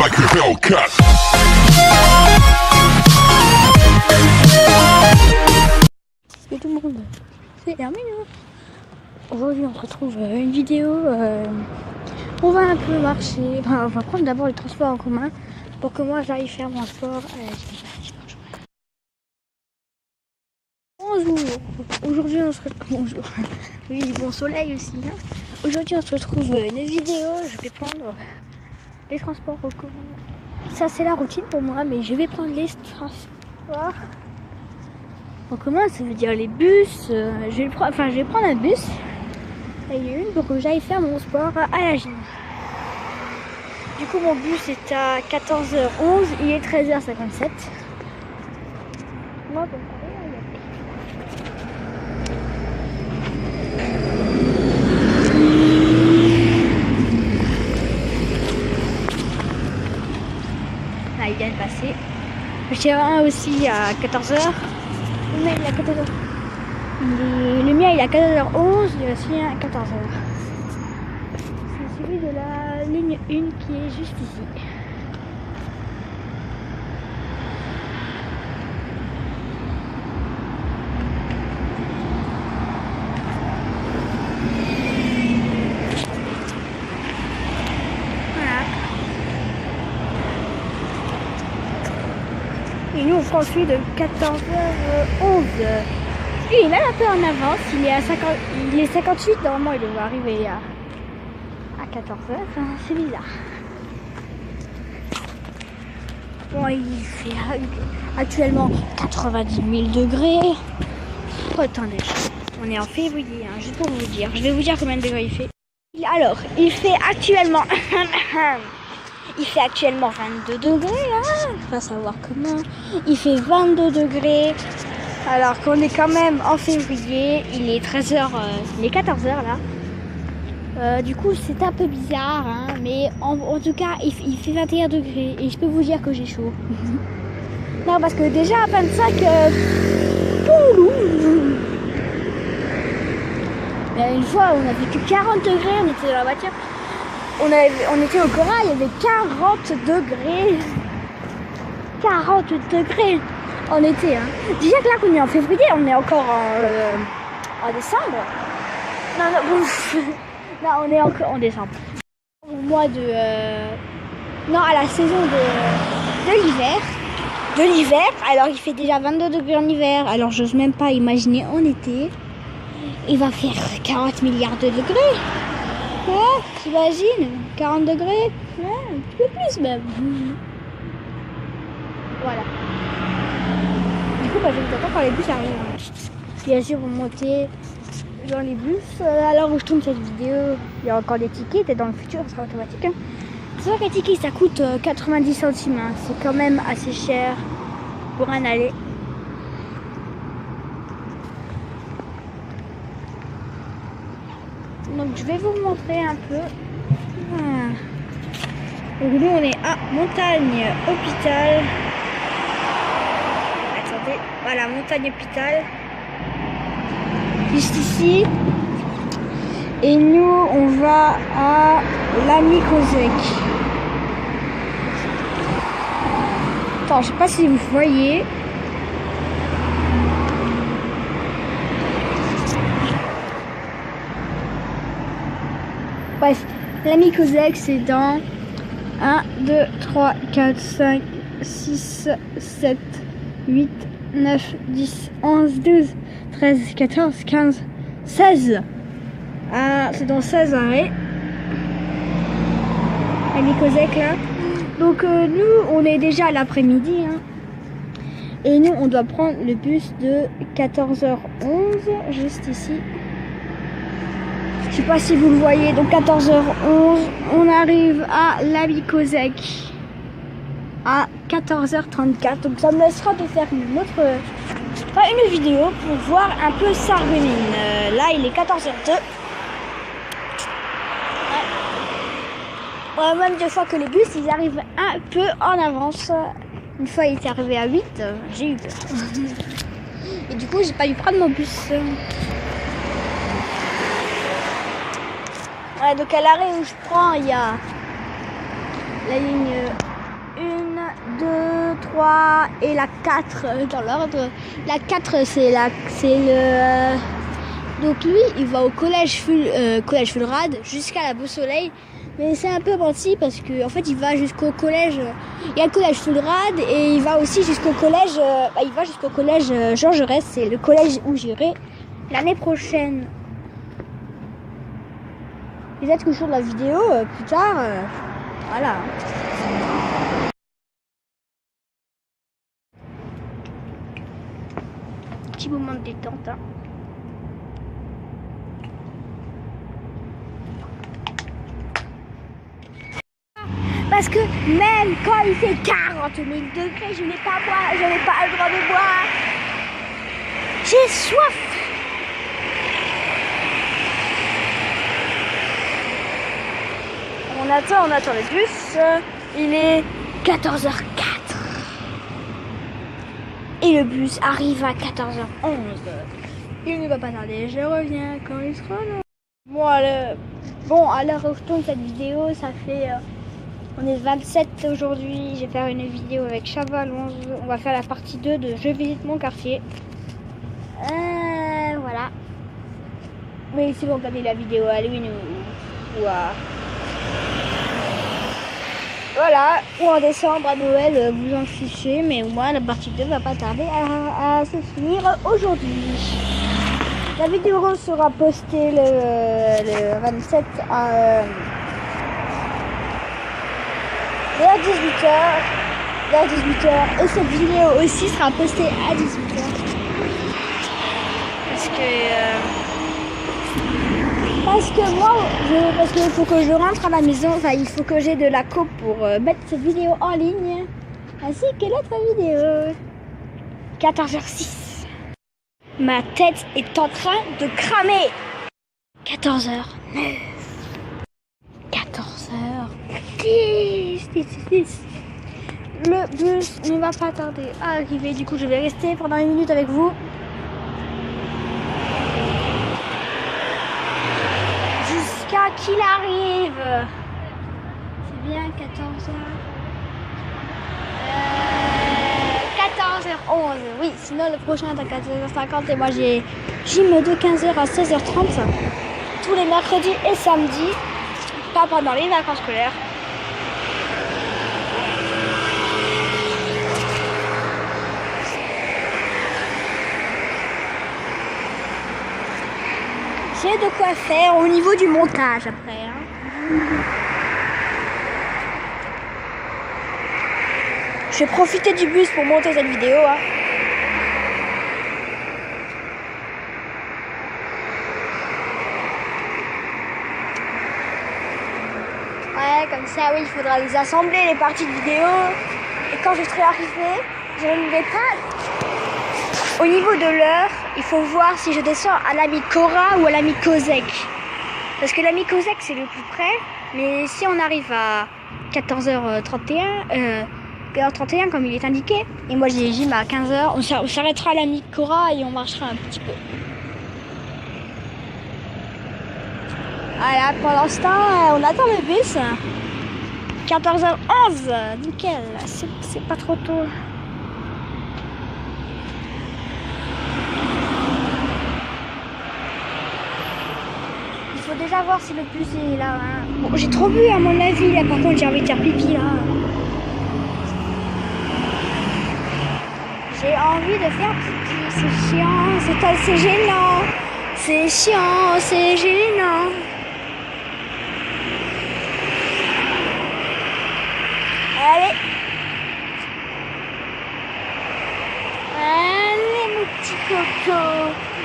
like a Hellcat. Salut tout le monde, c'est Hermine. Aujourd'hui on se retrouve une vidéo, on va un peu marcher, on va prendre d'abord les transports en commun pour que moi j'aille faire mon sport. Bonjour, aujourd'hui on se retrouve, bonjour, oui bon soleil aussi, hein. Aujourd'hui on se retrouve une vidéo, je vais prendre les transports en commun. Ça c'est la routine pour moi, mais je vais prendre les transports en commun, ça veut dire les bus. Je vais prendre un bus. Il y a une pour que j'aille faire mon sport à la gym. Du coup mon bus est à 14h11, il est 13h57. Moi pour là il vient de passer. J'ai un aussi à 14h. Mais il est à 14h. Le mien il est à 14h11, il y a aussi un à 14h. C'est celui de la ligne 1 qui est juste ici. Voilà. Et nous on prend celui de 14h11. Lui, il est un peu en avance, il est 58, normalement il devrait arriver à 14h, c'est bizarre. Bon, il fait actuellement 90 000 degrés. Oh, attendez, on est en février, hein, juste pour vous dire. Je vais vous dire combien de degrés il fait. Alors, il fait actuellement 22 degrés, là. On va savoir comment. Il fait 22 degrés. Alors qu'on est quand même en février, il est 13h, il est 14h là. Du coup c'est un peu bizarre, hein, mais en tout cas il fait 21 degrés et je peux vous dire que j'ai chaud. Non parce que déjà à 25, une fois on avait que 40 degrés, on était dans la voiture, on était au Cora, il y avait 40 degrés. 40 degrés en été, hein. Déjà que là qu'on est en février, on est encore en décembre. Non, on est encore en décembre. Au mois de non, à la saison de l'hiver. Alors il fait déjà 22 degrés en hiver. Alors j'ose même pas imaginer en été. Il va faire 40 milliards de degrés. Ouais, t'imagines 40 degrés, ouais, un petit peu plus même. Voilà. Du coup, je vous attends quand les bus arrivent. Bien sûr, vous montez dans les bus. Alors où je tourne cette vidéo, il y a encore des tickets. Et dans le futur, ça sera automatique. Hein. C'est vrai qu'un ticket, ça coûte 90 centimes. Hein. C'est quand même assez cher pour un aller. Donc, je vais vous montrer un peu. Ah. Donc, nous, on est à Montagne Hôpital. Voilà, Montagne Hôpital. Juste ici. Et nous, on va à l'Ami Cosec. Attends, je sais pas si vous voyez. Bref, l'Ami Cosec, c'est dans 1, 2, 3, 4, 5, 6, 7, 8, 9, 10, 11, 12, 13, 14, 15, 16. C'est dans 16 arrêts. L'Ami Cosec là. Donc nous, on est déjà à l'après-midi. Hein. Et nous, on doit prendre le bus de 14h11, juste ici. Je sais pas si vous le voyez. Donc 14h11, on arrive à l'Ami Cosec à 14h34. Donc ça me laissera de faire une vidéo pour voir un peu Sarreguemines. Là il est 14h02. Ouais. Même des fois que les bus ils arrivent un peu en avance. Une fois il est arrivé à 8, j'ai eu peur. Et du coup j'ai pas dû prendre mon bus. Ouais, donc à l'arrêt où je prends, il y a la ligne 3 et la 4 dans l'ordre. La 4 c'est le... donc lui il va au collège Fulrad jusqu'à la Beau Soleil. Mais c'est un peu menti parce que en fait il va jusqu'au collège. Il y a le collège Fulrad et il va aussi jusqu'au collège. Jean Jaurès. C'est le collège où j'irai l'année prochaine. Peut-être que je tourne la vidéo plus tard. Voilà. Petit moment de détente. Hein. Parce que même quand il fait 40 000 degrés, je n'ai pas le droit de boire. J'ai soif. On attend le bus. Il est 14h04. Et le bus arrive à 14h11. Il ne va pas tarder. Je reviens quand il sera là. Bon, à l'heure où je tourne cette vidéo, ça fait... on est le 27 aujourd'hui. Je vais faire une vidéo avec Chaval 11. On va faire la partie 2 de Je visite mon quartier. Voilà. Mais si vous regardez la vidéo à Halloween ou à... Voilà, ou en décembre à Noël, vous en fichez, mais moi la partie 2 va pas tarder à se finir aujourd'hui. La vidéo sera postée le 27 vers 18h. Et cette vidéo aussi sera postée à 18h. Parce qu'il faut que je rentre à la maison, enfin il faut que j'ai de la coupe pour mettre cette vidéo en ligne, ainsi que l'autre vidéo. 14h06. Ma tête est en train de cramer. 14h09. 14h10. Le bus ne va pas tarder à arriver, du coup je vais rester pendant une minute avec vous. Jusqu'à qu'il arrive. C'est bien 14h. 14h11. Oui, sinon le prochain est à 14h50 et moi j'ai gym de 15h à 16h30 tous les mercredis et samedis, pas pendant les vacances scolaires. J'ai de quoi faire au niveau du montage après. Hein. Je vais profiter du bus pour monter cette vidéo. Hein. Ouais, comme ça, oui, il faudra les assembler, les parties de vidéo. Et quand je serai arrivée, je ne vais pas... Au niveau de l'heure, il faut voir si je descends à l'ami Cora ou à l'ami Kozek. Parce que l'ami Kozek, c'est le plus près. Mais si on arrive à 14h31... 31 comme il est indiqué, et moi j'ai gym à 15h, on s'arrêtera à l'ami Cora et on marchera un petit peu. Voilà, pendant ce temps, on attend le bus. 14h11, nickel, c'est pas trop tôt. Il faut déjà voir si le bus est là. Hein. Bon, j'ai trop bu à mon avis, là par contre j'ai envie de faire pipi là. J'ai envie de faire pipi, c'est chiant, c'est assez gênant. C'est chiant, c'est gênant. Allez. Allez mon petit coco.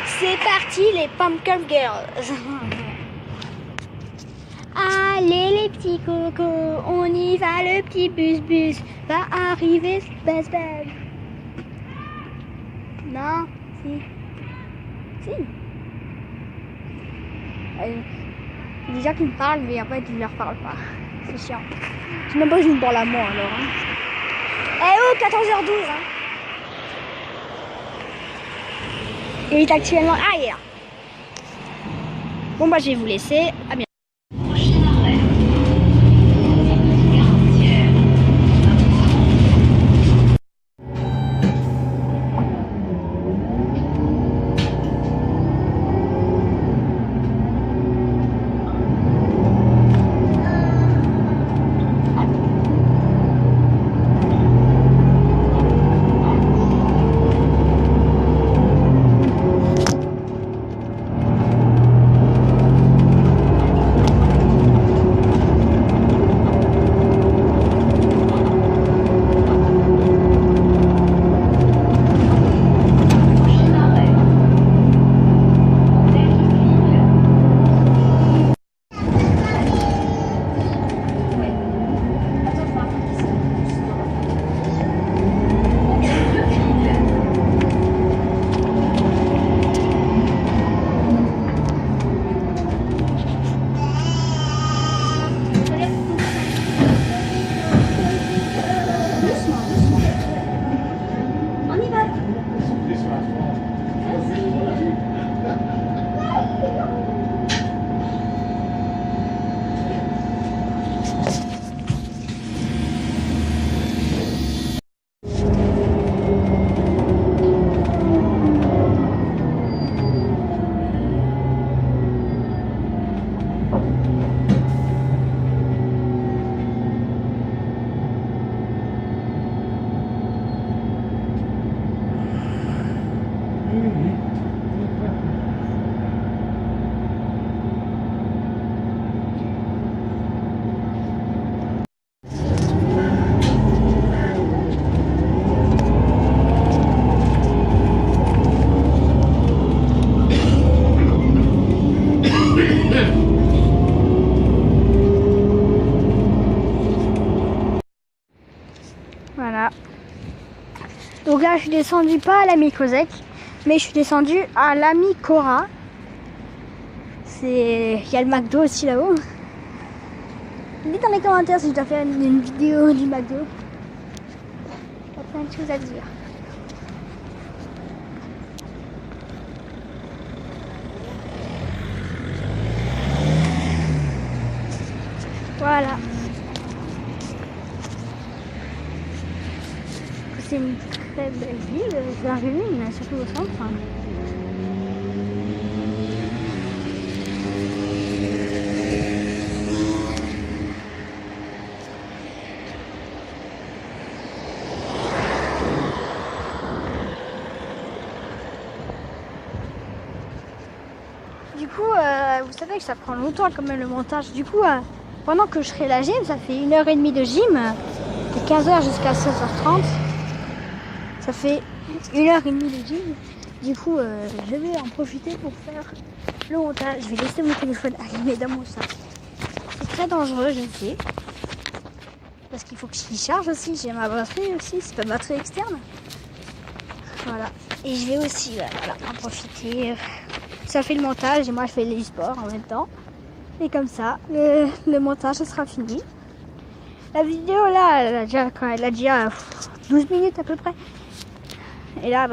C'est parti les Pumpkin Girls. Allez les petits cocos, on y va, le petit bus va arriver, buzz. Non, si. Si. Il y a des gens qui me parlent, mais après, tu ne leur parles pas. C'est chiant. C'est même pas que je me parle à moi, alors. Hein. Eh oh, 14h12. Hein. Il est actuellement... Ah, il est là. Bon, bah, je vais vous laisser. À bientôt. Voilà. Donc là, je suis descendue pas à l'ami Kozek, mais je suis descendue à l'ami Cora. Il y a le McDo aussi là-haut. Dites dans les commentaires si je dois faire une vidéo du McDo. Il y a plein de choses à dire. Voilà. C'est une très belle ville, la Réunion, surtout au centre. Du coup, vous savez que ça prend longtemps quand même le montage. Du coup, pendant que je serai à la gym, ça fait 1h30 de gym, de 15h jusqu'à 16h30. Ça fait 1h30 de gym. Du coup, je vais en profiter pour faire le montage. Je vais laisser mon téléphone allumé dans mon sac. C'est très dangereux, je sais. Parce qu'il faut que j'y charge aussi. J'ai ma batterie aussi. C'est pas batterie externe. Voilà. Et je vais aussi voilà, en profiter. Ça fait le montage et moi je fais les sports en même temps. Et comme ça, le montage sera fini. La vidéo là, elle a déjà 12 minutes à peu près. Et là,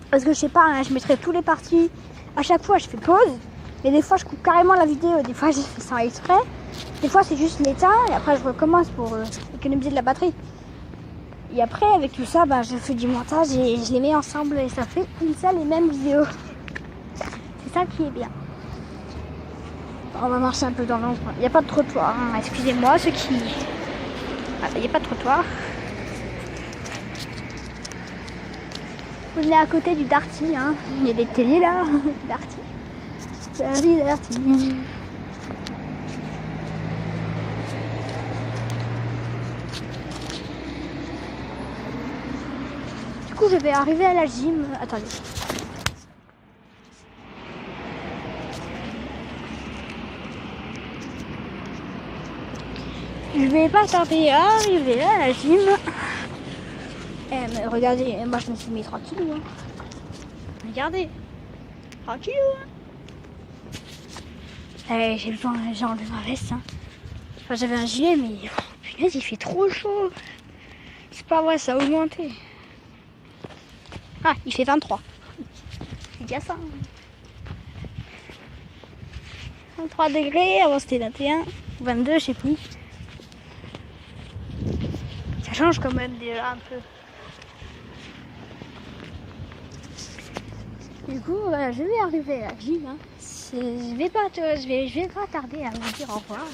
parce que je sais pas, hein, je mettrai tous les parties. À chaque fois, je fais pause. Mais des fois, je coupe carrément la vidéo. Des fois, je fais ça exprès. Des fois, c'est juste l'état. Et après, je recommence pour économiser de la batterie. Et après, avec tout ça, je fais du montage et je les mets ensemble. Et ça fait une seule et même vidéo. C'est ça qui est bien. On va marcher un peu dans l'ombre. Il n'y a pas de trottoir. Hein. Excusez-moi, ceux qui... Il n'y a pas de trottoir. On est à côté du Darty. Hein. Il y a des télés là. Darty. Darty. Du coup, je vais arriver à la gym. Attendez. Je vais pas tarder à arriver à la gym. Mais regardez, moi je me suis mis tranquille. Hein. Regardez. Tranquille. Hein. J'ai enlevé ma veste. Hein. Enfin, j'avais un gilet, mais punaise, il fait trop chaud. C'est pas vrai, ça a augmenté. Ah, il fait 23. C'est déjà ça. 23 degrés, avant c'était 21, 22, je sais plus. Ça change quand même déjà un peu. Du coup, je vais arriver à la gym. Hein. Je vais pas tarder à vous dire au revoir.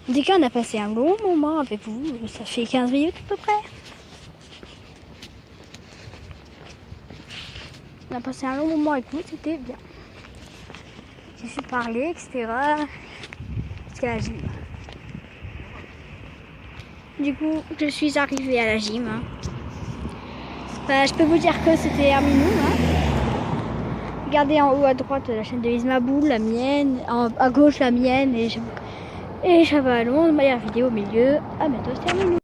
En tout cas, on a passé un long moment avec vous. Ça fait 15 minutes à peu près. On a passé un long moment avec vous, c'était bien. J'ai su parler, etc. Jusqu'à la gym. Du coup, je suis arrivée à la gym. Hein. Je peux vous dire que c'était terminé. Hein. Regardez en haut à droite la chaîne de Ismaboul, la mienne, à gauche la mienne et Chabalon, ma vidéo au milieu. À bientôt, c'est terminé.